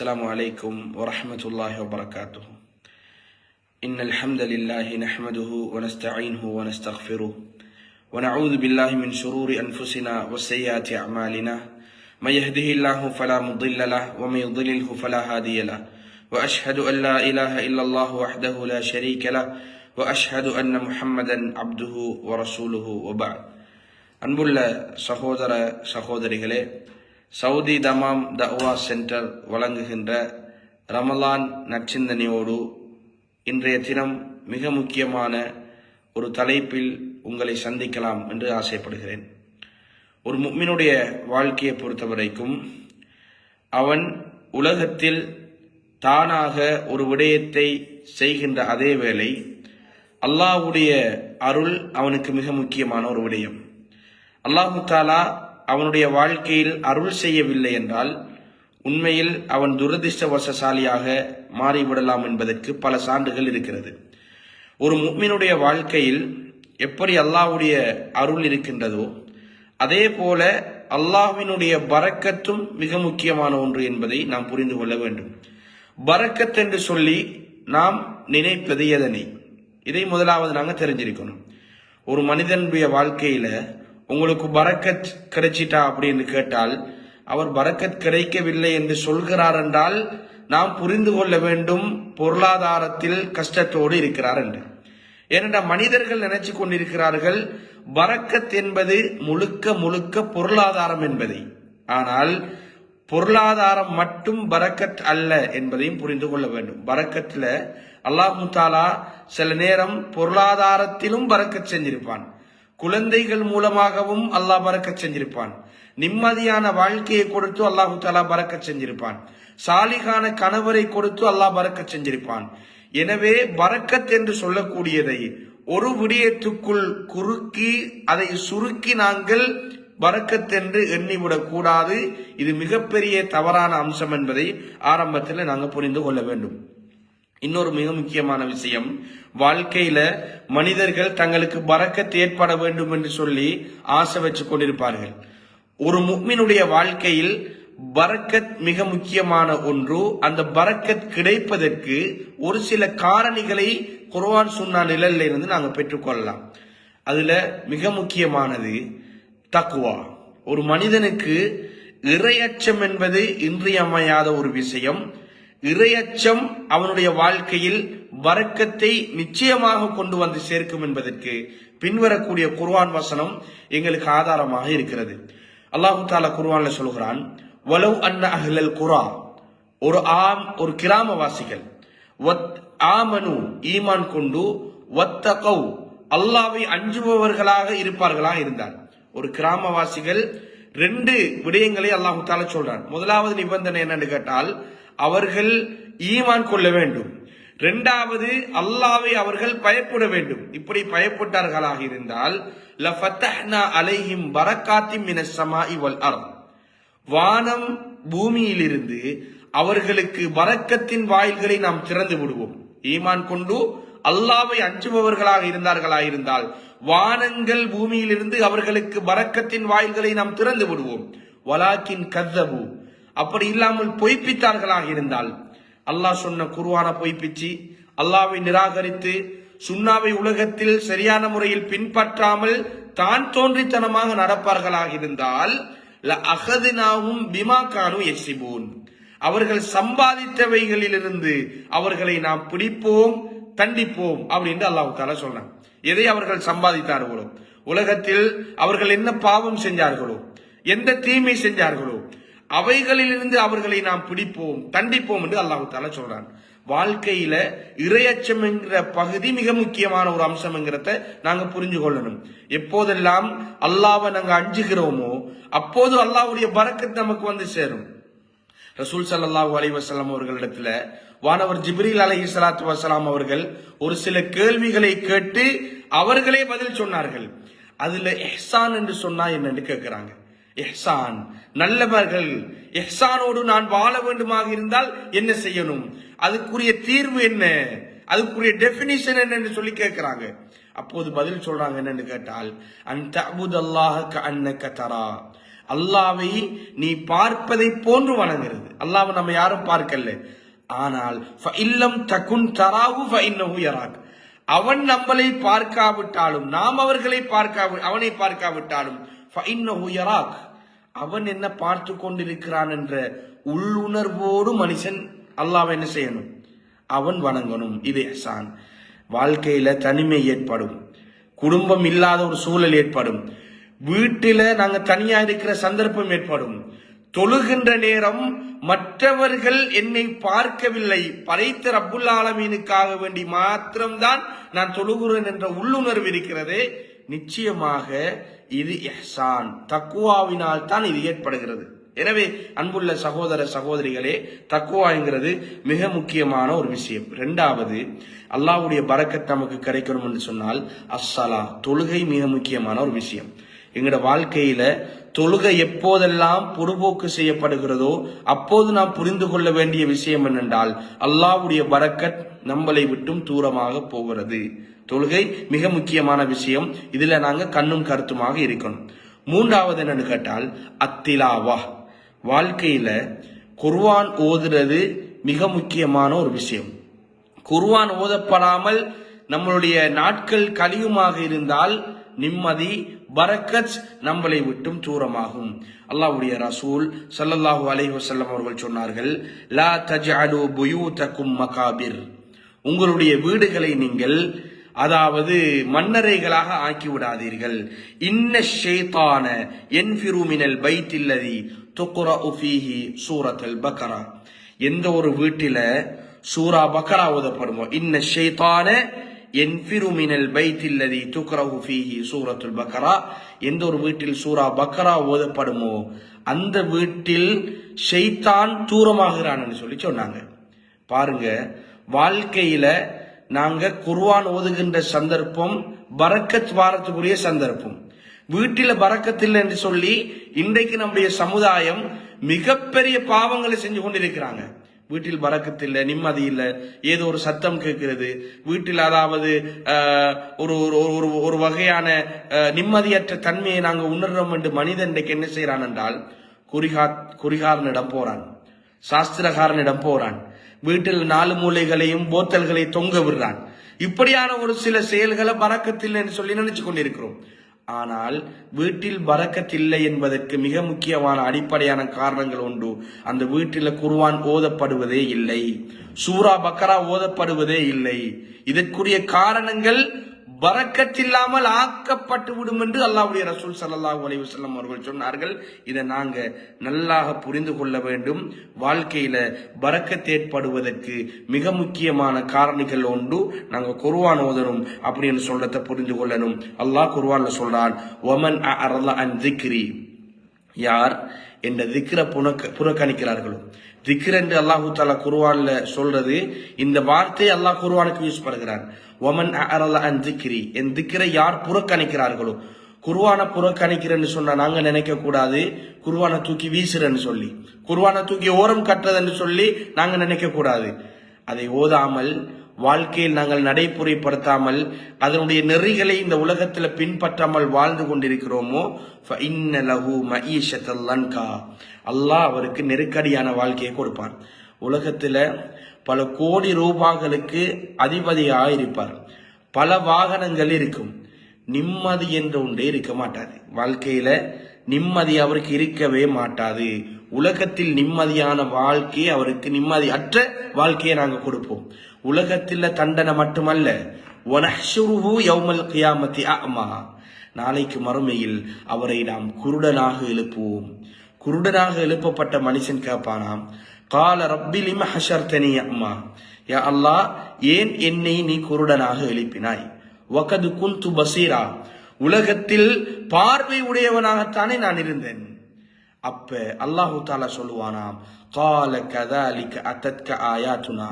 السلام عليكم ورحمة الله وبركاته. إن الحمد لله نحمده ونستعينه ونستغفره ونعوذ بالله من شرور أنفسنا وسيئات أعمالنا. من يهده الله فلا مضل له ومن يضلله فلا هادي له. وأشهد أن لا إله إلا الله وحده لا شريك له وأشهد أن محمدا عبده ورسوله وبعد. அன்புள்ள சகோதர சகோதரிகளே, சவுதி தமாம் தஅவா சென்டர் வழங்குகின்ற ரமலான் நற்சிந்தனையோடு இன்றைய தினம் மிக முக்கியமான ஒரு தலைப்பில் உங்களை சந்திக்கலாம் என்று ஆசைப்படுகிறேன். ஒரு முஃமினுடைய வாழ்க்கையை பொறுத்தவரைக்கும் அவன் உலகத்தில் தானாக ஒரு விடயத்தை செய்கின்ற அதே வேளை அல்லாஹ்வுடைய அருள் அவனுக்கு மிக முக்கியமான ஒரு விடயம். அல்லாஹு தாலா அவனுடைய வாழ்க்கையில் அருள் செய்யவில்லை என்றால் உண்மையில் அவன் துரதிர்ஷ்டவசசாலியாக மாறிவிடலாம் என்பதற்கு பல சான்றுகள் இருக்கிறது. ஒரு முஃமினுடைய வாழ்க்கையில் எப்படி அல்லாஹ்வுடைய அருள் இருக்கின்றதோ அதே போல அல்லாஹ்வினுடைய பரக்கத்தும் மிக முக்கியமான ஒன்று என்பதை நாம் புரிந்து கொள்ள வேண்டும். பரக்கத் என்று சொல்லி நாம் நினைப்பது எதனை? இதை முதலாவது நாங்கள் தெரிஞ்சிருக்கணும். ஒரு மனிதனுடைய வாழ்க்கையில உங்களுக்கு பரக்கத் கிடைச்சிட்டா அப்படின்னு கேட்டால் அவர் பரக்கத் கிடைக்கவில்லை என்று சொல்கிறார் என்றால் நாம் புரிந்து கொள்ள வேண்டும் பொருளாதாரத்தில் கஷ்டத்தோடு இருக்கிறார் என்று. ஏனென்றால் மனிதர்கள் நினைச்சு கொண்டிருக்கிறார்கள் பரக்கத் என்பது முழுக்க முழுக்க பொருளாதாரம் என்பதை. ஆனால் பொருளாதாரம் மட்டும் பரக்கத் அல்ல என்பதையும் புரிந்து கொள்ள வேண்டும். பரக்கத்துல அல்லாஹ் தாலா சில நேரம் பொருளாதாரத்திலும் பரக்கத் செஞ்சிருப்பான், குழந்தைகள் மூலமாகவும் அல்லாஹ் பரக்கத் செஞ்சிருப்பான், நிம்மதியான வாழ்க்கையை கொடுத்து அல்லாஹு தாலா பரக்கத் செஞ்சிருப்பான், சாலிகான கணவரை கொடுத்து அல்லாஹ் பரக்கத் செஞ்சிருப்பான். எனவே பரக்கத் என்று சொல்லக்கூடியதை ஒரு விடயத்துக்குள் குறுக்கி அதை சுருக்கி நாங்கள் பரக்கத் என்று எண்ணிவிடக் கூடாது. இது மிகப்பெரிய தவறான அம்சம் என்பதை ஆரம்பத்தில் நாங்கள் புரிந்து கொள்ள வேண்டும். இன்னொரு மிக முக்கியமான விஷயம், வாழ்க்கையில மனிதர்கள் தங்களுக்கு பரக்கத் ஏற்பட வேண்டும் என்று சொல்லி ஆசை வச்சு கொண்டிருப்பார்கள். ஒரு முஃமினுடைய வாழ்க்கையில் பரக்கத் மிக முக்கியமான ஒன்று. அந்த பரக்கத் கிடைப்பதற்கு ஒரு சில காரணிகளை குர்ஆன் சுன்னா நிழல்ல இருந்து நாங்கள் பெற்றுக்கொள்ளலாம். அதுல மிக முக்கியமானது தக்வா. ஒரு மனிதனுக்கு இறையச்சம் என்பது இன்றியமையாத ஒரு விஷயம். இறையச்சம் அவனுடைய வாழ்க்கையில் பரக்கத்தை நிச்சயமாக கொண்டு வந்து சேர்க்கும் என்பதற்கு பின்வரக்கூடிய குர்ஆன் வசனம் எங்களுக்கு ஆதாரமாக இருக்கிறது. அல்லாஹு தாலா குர்ஆன்ல சொல்கிறான், வலவ் அன்ன அஹ்லல் குரா, ஒரு கிராமவாசிகள் ஆமனு ஈமான் கொண்டு வத்தகவ் அல்லாஹ்வை அஞ்சுபவர்களாக இருப்பார்களா இருந்தார். ஒரு கிராமவாசிகள் ரெண்டு விடயங்களை அல்லாஹு தாலா சொல்றான். முதலாவது நிபந்தனை என்னன்னு கேட்டால் அவர்கள் ஈமான் கொள்ள வேண்டும். இரண்டாவது அல்லாஹ்வை அவர்கள் பயப்பட வேண்டும். இப்படி பயப்பட்டார்களாக இருந்தால் லஃபதஹ்னா அலைஹிம் பரக்காத்தின் மினஸ் ஸமாஇ வல் அர்த், வானம் பூமியிலிருந்து அவர்களுக்கு பரக்கத்தின் வாயில்களை நாம் திறந்து விடுவோம். ஈமான் கொண்டு அல்லாஹ்வை அஞ்சுபவர்களாக இருந்தால் வானங்கள் பூமியிலிருந்து அவர்களுக்கு பரக்கத்தின் வாயில்களை நாம் திறந்து விடுவோம். வலாக்கின் கஸ்ஸபு, அப்படி இல்லாமல் பொய்ப்பித்தார்களாக இருந்தால், அல்லாஹ் சொன்ன குர்ஆனை பொய்ப்பிச்சு அல்லாஹ்வை நிராகரித்து சுன்னாவை உலகத்தில் சரியான முறையில் பின்பற்றாமல் தான் தோன்றித்தனமாக நடப்பார்களாக இருந்தால் லஅഖதுனாஹும் பிமா கானூ யக்ஸிபூன், அவர்கள் சம்பாதித்தவைகளிலிருந்து அவர்களை நாம் பிடிப்போம், தண்டிப்போம் அப்படின்னு அல்லாஹ் தஆலா சொல்றான். எதை அவர்கள் சம்பாதித்தார்களோ, உலகத்தில் அவர்கள் என்ன பாவம் செஞ்சார்களோ, எந்த தீமை செஞ்சார்களோ அவைகளிலிருந்து அவர்களை நாம் பிடிப்போம், தண்டிப்போம் என்று அல்லாஹ் தஆலா சொல்றான். வாழ்க்கையில இறையச்சம் என்கிற பகுதி மிக முக்கியமான ஒரு அம்சம் என்கிறத நாங்க புரிஞ்சு கொள்ளணும். எப்போதெல்லாம் அல்லாஹ்வை நாங்க அஞ்சுகிறோமோ அப்போது அல்லாஹ்வுடைய பரக்கத் நமக்கு வந்து சேரும். ரசூல் ஸல்லல்லாஹு அலைஹி வஸல்லம் அவர்களிடத்துல வானவர் ஜிப்ரீல் அலைஹிஸ்ஸலாத்து வஸலாம் அவர்கள் ஒரு சில கேள்விகளை கேட்டு அவர்களே பதில் சொன்னார்கள். அதுல இஹ்சான் என்று சொன்னா என்னன்னு கேட்கிறாங்க. இஹ்சான், நல்லவர்கள், இஹ்சானோடு நான் வாழ வேண்டுமாக இருந்தால் என்ன செய்யணும், அதுக்குரிய தீர்வு என்ன, அதுக்குரிய டெபினிஷன் என்னன்னு சொல்லி கேட்கிறாங்க. அப்போது பதில் சொல்றாங்க என்னன்னு கேட்டால், அன் தஅபுதல்லாஹ கஅன்னக தரா, அல்லாவை நீ பார்ப்பதை போன்று வணங்குறது. அல்லாவை நம்ம யாரும் பார்க்கல, ஆனால் இல்லம் தகுன் தராவு யராக், அவன் நம்மளை பார்க்காவிட்டாலும் நாம் அவனை பார்க்காவிட்டாலும் யராக், அவன் என்ன பார்த்து கொண்டிருக்கிறான் என்ற உள்ளுணர்வோடு மனுஷன் அல்லாஹ்வை என்ன செய்யணும், அவன் வணங்கணும். இது இஹ்சான். வாழ்க்கையில தனிமை ஏற்படும், குடும்பம் இல்லாத ஒரு சூழல் ஏற்படும், வீட்டில நாங்க தனியா இருக்கிற சந்தர்ப்பம் ஏற்படும், தொழுகின்ற நேரம் மற்றவர்கள் என்னை பார்க்கவில்லை, படைத்த ரப்புல் ஆலமீனுக்காக வேண்டி மாத்திரம்தான் நான் தொழுகிறேன் என்ற உள்ளுணர்வு இருக்கிறதே, நிச்சயமாக இது இஹ்சான், தக்வாவினால் தான் இது ஏற்படுகிறது. எனவே அன்புள்ள சகோதர சகோதரிகளே, தக்வாங்கிறது மிக முக்கியமான ஒரு விஷயம். இரண்டாவது, அல்லாஹ்வுடைய பரக்கத் நமக்கு கிடைக்கணும் என்று சொன்னால் அஸ்ஸலா, தொழுகை மிக முக்கியமான ஒரு விஷயம். எங்களோட வாழ்க்கையில தொழுகை எப்போதெல்லாம் பொடுபோக்கு செய்யப்படுகிறதோ அப்போது நாம் புரிந்து கொள்ள வேண்டிய விஷயம் என்னென்றால் அல்லாஹ்வுடைய பரக்கத் நம்மளை விட்டும் தூரமாக போகிறது. தொழுகை மிக முக்கியமான விஷயம். இதுல நாங்க கண்ணும் கருத்துமாக இருக்கணும். மூன்றாவது என்னன்னு கேட்டால் அத்திலாவா, வாழ்க்கையில குர்ஆன் ஓதுறது மிக முக்கியமான ஒரு விஷயம். குர்ஆன் ஓதப்படாமல் நம்மளுடைய நாட்கள் கழியுமாக இருந்தால் நிம்மதி பரக்கத் நம்மளை விட்டும் தூரமாகும். அல்லாஹ்வுடைய ரசூல் ஸல்லல்லாஹு அலைஹி வஸல்லம் அவர்கள் சொன்னார்கள், லா தஜஅலு புயூதகும் மகாபிர், உங்களுடைய வீடுகளை நீங்கள் அதாவது மன்னரைகளாக ஆக்கி விடாதீர்கள். இன்ன ஷைத்தான யன்ஃபிரு மினல் பைத்தில்லதி துக்ரஉ ஃபீஹி சூரத்துல் பக்ரா, எந்த ஒரு வீட்டில சூரா பக்ரா ஓதப்படுமோ, இன்ன ஷைத்தான யன்ஃபிரு மினல் பைத்தில்லதி துக்ரஉ ஃபீஹி சூரத்துல் பக்ரா, எந்த ஒரு வீட்டில் சூரா பக்ரா ஓதப்படுமோ அந்த வீட்டில் ஷைத்தான் தூரமாகிறான்னு சொல்லி சொன்னாங்க. பாருங்க, வாழ்க்கையில நாங்க குர்ஆன் ஓதுகின்ற சந்தர்ப்பம் பரக்கத் வாரத்துக்குரிய சந்தர்ப்பம். வீட்டில பரக்கத் இல்லை என்று சொல்லி இன்றைக்கு நம்முடைய சமுதாயம் மிகப்பெரிய பாவங்களை செஞ்சு கொண்டிருக்கிறாங்க. வீட்டில் பரக்கத் இல்லை, நிம்மதி இல்லை, ஏதோ ஒரு சத்தம் கேட்கிறது வீட்டில், அதாவது ஒரு வகையான நிம்மதியற்ற தன்மையை நாங்க உணர்றோம் என்று மனிதன் இன்றைக்கு என்ன செய்யறான் என்றால் குறிகாரனிடம் போறான், சாஸ்திரகாரனிடம் போறான், வீட்டில் 4 மூலைகளையும் போத்தல்களை தொங்க விடுறான். இப்படியான ஒரு சில செயல்களை பரக்கத்தில் என்று சொல்லி நினைச்சு கொண்டிருக்கிறோம். ஆனால் வீட்டில் பரக்கத் இல்லை என்பதற்கு மிக முக்கியமான அடிப்படையான காரணங்கள் உண்டு. அந்த வீட்டில் குர்ஆன் ஓதப்படுவதே இல்லை, சூரா பக்ரா ஓதப்படுவதே இல்லை. இதற்குரிய காரணங்கள் பரக்கத் இல்லாமல் ஆக்கப்பட்டு விடும் என்று அல்லாஹ்வுடைய ரசூல் ஸல்லல்லாஹு அலைஹி வஸல்லம் அவர்கள் சொன்னார்கள். இதை நாங்க நல்லாக புரிந்து கொள்ள வேண்டும். வாழ்க்கையில பரக்கத் ஏற்படுவதற்கு மிக முக்கியமான காரணிகள் உண்டு. நாங்க குர்ஆன் ஓதணும் அப்படின்னு சொல்றதை புரிந்து கொள்ளணும். அல்லாஹ் குர்ஆன்ல சொல்றான், வமன் அஅரத அன் திக்ரி, யார் என்ற திக்ர புறக்கணிக்கிறார்களோ. திக்ர் என்று அல்லாஹு தஆலா குர்ஆன்ல சொல்றது, இந்த வார்த்தையை அல்லாஹ் குர்ஆனுக்கு யூஸ் பண்ணுகிறார். வமன் அஅரத அன் திக்ரி, என் திக்ரை யார் புறக்கணிக்கிறார்களோ. குர்ஆனை புறக்கணிக்கிறேன்னு சொன்னா நாங்க நினைக்க கூடாது குர்ஆனை தூக்கி வீசுறேன்னு சொல்லி, குர்ஆனை தூக்கி ஓரம் கட்டுறதுன்னு சொல்லி நாங்க நினைக்க கூடாது. அதை ஓதாமல் வாழ்க்கையில் நாங்கள் நடைமுறைப்படுத்தாமல் அதனுடைய நெறிகளை இந்த உலகத்தில் பின்பற்றாமல் வாழ்ந்து கொண்டிருக்கிறோமோ, அல்லாஹ் அவருக்கு நெருக்கடியான வாழ்க்கையை கொடுப்பான். உலகத்துல பல கோடி ரூபாய்களுக்கு அதிபதியாக இருப்பார், பல வாகனங்கள் இருக்கும், நிம்மதி என்ற ஒன்றே இருக்க மாட்டாது. வாழ்க்கையில நிம்மதி அவருக்கு இருக்கவே மாட்டாது. உலகத்தில் நிம்மதியான வாழ்க்கையை அவருக்கு நிம்மதி அற்ற வாழ்க்கையை நாங்க கொடுப்போம். உலகத்தில் தண்டனை மட்டுமல்ல, வனஹ்ஷுருஹு யௌமல் கியாமத்தி அஅமா, நாளைக்கு மறுமையில் அவரை நாம் குருடனாக எழுப்புவோம். குருடனாக எழுப்பப்பட்ட மனுஷன் கேட்பானாம், கால ரப்பி லிம ஹஷர்தனி அஅமா, யா அல்லாஹ் ஏன் என்னை நீ குருடனாக எழுப்பினாய்? வகது குன்து பசீரா, உலகத்தில் பார்வை உடையவனாகத்தானே நான் இருந்தேன். அப்ப அல்லாஹு தஆலா சொல்லுவானாம், கால கதாலிக அத்தத்க ஆயாத்துனா,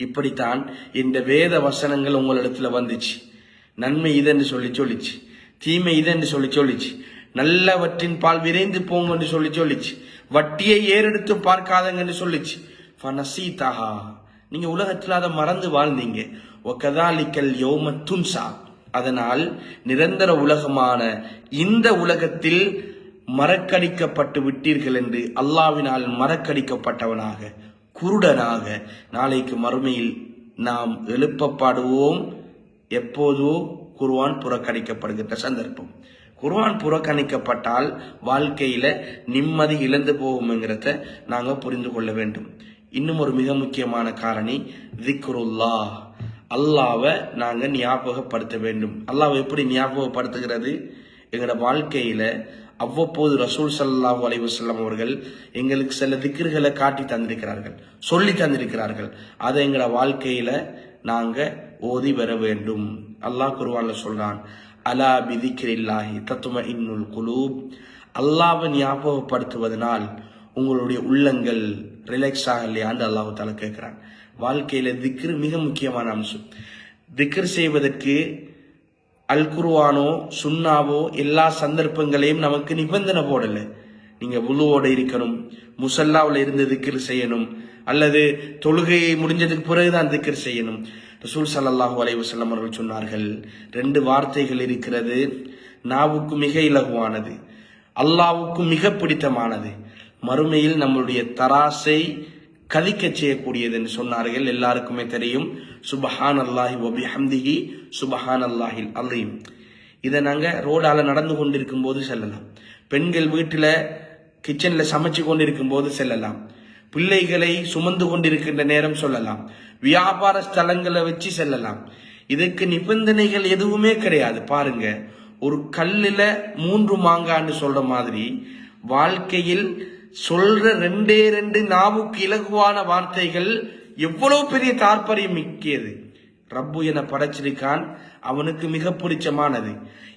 இப்படித்தான் இந்த வேத வசனங்கள் உங்களிடத்துல வந்துச்சு. நன்மை இதென்று சொல்லிச்சு, தீமை இதென்று சொல்லிச்சு, நல்லவற்றின் பால் விரைந்து போங்க என்று சொல்லிச்சு, வட்டியை ஏறெடுத்து பார்க்காதங்கன்னு சொல்லிச்சு. ஃபனசீதஹா, நீங்க உலகத்தில் அதை மறந்து வாழ்ந்தீங்க. வகதாலிக்கல் யௌம துன்சா, அதனால் நிரந்தர உலகமான இந்த உலகத்தில் மறக்கடிக்கப்பட்டு விட்டீர்கள் என்று அல்லாஹ்வினால் மறக்கடிக்கப்பட்டவனாக குருடனாக நாளைக்கு மறுமையில் நாம் எழுப்பப்படுவோம். எப்போதோ குர்ஆன் புறக்கணிக்கப்படுகின்ற சந்தர்ப்பம். குர்ஆன் புறக்கணிக்கப்பட்டால் வாழ்க்கையில நிம்மதி இழந்து போகும்ங்கிறத நாங்க புரிந்து கொள்ள வேண்டும். இன்னும் ஒரு மிக முக்கியமான காரணி திக்ருல்லாஹ். அல்லாஹ்வை நாங்க ஞாபகப்படுத்த வேண்டும். அல்லாஹ்வை எப்படி ஞாபகப்படுத்துகிறது? எங்களோட வாழ்க்கையில அவ்வப்போது ரசூல் ஸல்லல்லாஹு அலைஹி வஸல்லம் அவர்கள் எங்களுக்கு சில திக்ர்களை காட்டி தந்திருக்கிறார்கள், சொல்லி தந்திருக்கிறார்கள். அதை எங்களோட வாழ்க்கையில நாங்க ஓதி வர வேண்டும். அல்லாஹ் குர்ஆன்ல சொல்றான், அலா பிதிக்ரில்லாஹி தத்மஇன்னுல் குலூப். அல்லாஹ்வை ஞாபகப்படுத்துவதனால் உங்களுடைய உள்ளங்கள் ரிலாக்ஸ் ஆகலையான்னு அல்லாஹ் தஆலா கேட்கிறான். வாழ்க்கையில திக்ர் மிக முக்கியமான அம்சம். திக்ர் செய்வதற்கு அல் குர்ஆனோ சுன்னாவோ எல்லா சந்தர்ப்பங்களையும் நமக்கு நிபந்தனை போடல. நீங்க வுளுவோட இருக்கணும், முசல்லாவில் இருந்து திக்ர் செய்யணும், அல்லது தொழுகையை முடிஞ்சதுக்கு பிறகுதான் திக்ர் செய்யணும். ரசூல் ஸல்லல்லாஹு அலைஹி வஸல்லம் அவர்கள் சொன்னார்கள், 2 வார்த்தைகள் இருக்கிறது, நாவுக்கு மிக இலகுவானது, அல்லாஹ்வுக்கு மிக பிடித்தமானது, மறுமையில் நம்மளுடைய தராசை கதிக்க செய்யக்கூடியது என்று சொன்னார்கள். எல்லாருக்குமே தெரியும், சுப்ஹானல்லாஹி வ பிஹம்திஹி சுப்ஹானல்லாஹில் அலீம். இதை நாங்க ரோடால நடந்து கொண்டிருக்கும் போது செல்லலாம், பெண்கள் வீட்டில் கிச்சன்ல சமைச்சு கொண்டிருக்கும் போது செல்லலாம், பிள்ளைகளை சுமந்து கொண்டிருக்கின்ற நேரம் சொல்லலாம், வியாபார ஸ்தலங்களை வச்சு செல்லலாம். இதுக்கு நிபந்தனைகள் எதுவுமே கிடையாது. பாருங்க, ஒரு கல்லுல 3 மாங்கான்னு சொல்ற மாதிரி வாழ்க்கையில் சொல்ற 2 நாவுக்கு இலகுவான வார்த்தைகள் எவ்வளவு பெரிய தாற்பயம் மிக்கியது. ரப்பு என படைச்சிருக்கான், அவனுக்கு மிக பிடிச்சமானது.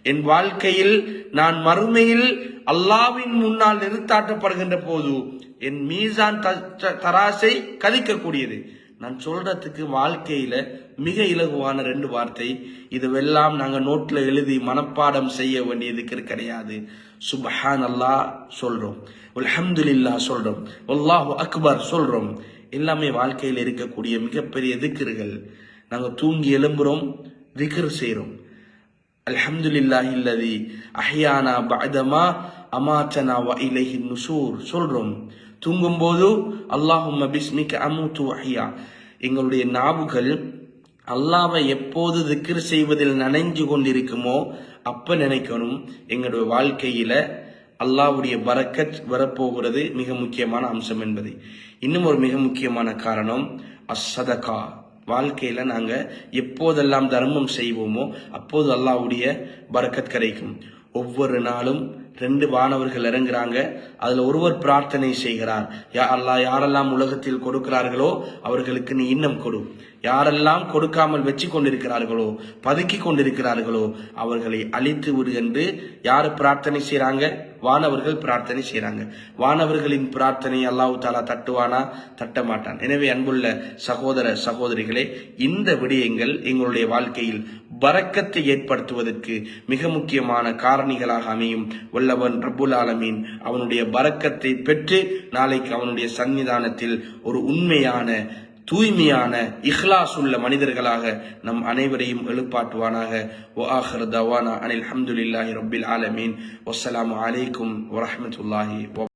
என் வாழ்க்கையில் நான் மறுமையில் அல்லாஹ்வின் முன்னால் நிறுத்தாட்டப்படுகின்ற போது என் மீசான் தராசை கதிக்கக்கூடியது. நான் சொல்றதுக்கு வாழ்க்கையில மிக இலகுவான 2 வார்த்தை. இதுவெல்லாம் நாங்க நோட்ல எழுதி மனப்பாடம் செய்ய வேண்டியதுக்கு கிடையாது. சுப்ஹான் அல்லாஹ் சொல்றோம், அல்ஹம்துலில்லாஹ் சொல்றோம், அல்லாஹு அக்பர் சொல்றோம். எல்லாமே வாழ்க்கையில் இருக்கக்கூடிய மிகப்பெரிய திக்ர்கள். நாங்க தூங்கி எழும்புறோம், திக்ர் செய்றோம். அல்ஹம்துலில்லாஹில்லதி அஹ்யானா பஅதமா அமாத்தனா வ இலைஹி நுஷூர் சொல்றோம். தூங்கும் போது அல்லாஹும்ம பிஸ்மிக அமூது வ அஹ்யா. எங்களுடைய நாவுகள் அல்லாஹ்வை எப்போது திக்ர் செய்வதில் நனைஞ்சு கொண்டிருக்குமோ அப்ப நினைக்கணும், எங்களுடைய வாழ்க்கையில அல்லாஹ்வுடைய பரக்கத் வரப்போகிறது மிக முக்கியமான அம்சம் என்பதை. இன்னும் ஒரு மிக முக்கியமான காரணம் அஸ்ஸதகா. வாழ்க்கையில நாங்க எப்போதெல்லாம் தர்மம் செய்வோமோ அப்போது அல்லாஹ்வுடைய பரக்கத் கிடைக்கும். ஒவ்வொரு நாளும் 2 வானவர்கள் இறங்குறாங்க. அதுல ஒருவர் பிரார்த்தனை செய்கிறார், யா அல்லாஹ், யாரெல்லாம் உலகத்தில் கொடுக்கிறார்களோ அவர்களுக்கு நீ இன்னும் கொடு, யாரெல்லாம் கொடுக்காமல் வச்சு கொண்டிருக்கிறார்களோ பதுக்கி கொண்டிருக்கிறார்களோ அவர்களை அழித்து விடு என்று யாரு பிரார்த்தனை செய்யறாங்க? வானவர்கள் பிரார்த்தனை செய்யறாங்க. வானவர்களின் பிரார்த்தனை அல்லாஹ் தஆலா தட்டுவானா? தட்ட மாட்டான். எனவே அன்புள்ள சகோதர சகோதரிகளே, இந்த விடயங்கள் எங்களுடைய வாழ்க்கையில் பரக்கத்தை ஏற்படுத்துவதற்கு மிக முக்கியமான காரணிகளாக அமையும். வல்லவன் ரப்புல் ஆலமீன் அவனுடைய பரக்கத்தை பெற்று நாளைக்கு அவனுடைய சன்னிதானத்தில் ஒரு உண்மையான தூய்மையான இஹ்லாஸ் உள்ள மனிதர்களாக நம் அனைவரையும் எழுப்பாட்டுவானாக. வ ஆகிரு தவானா அனில் ஹம்துலில்லாஹி ரப்பில் ஆலமீன். வஸ்ஸலாமு அலைக்கும் வரஹ்மத்துல்லாஹி வ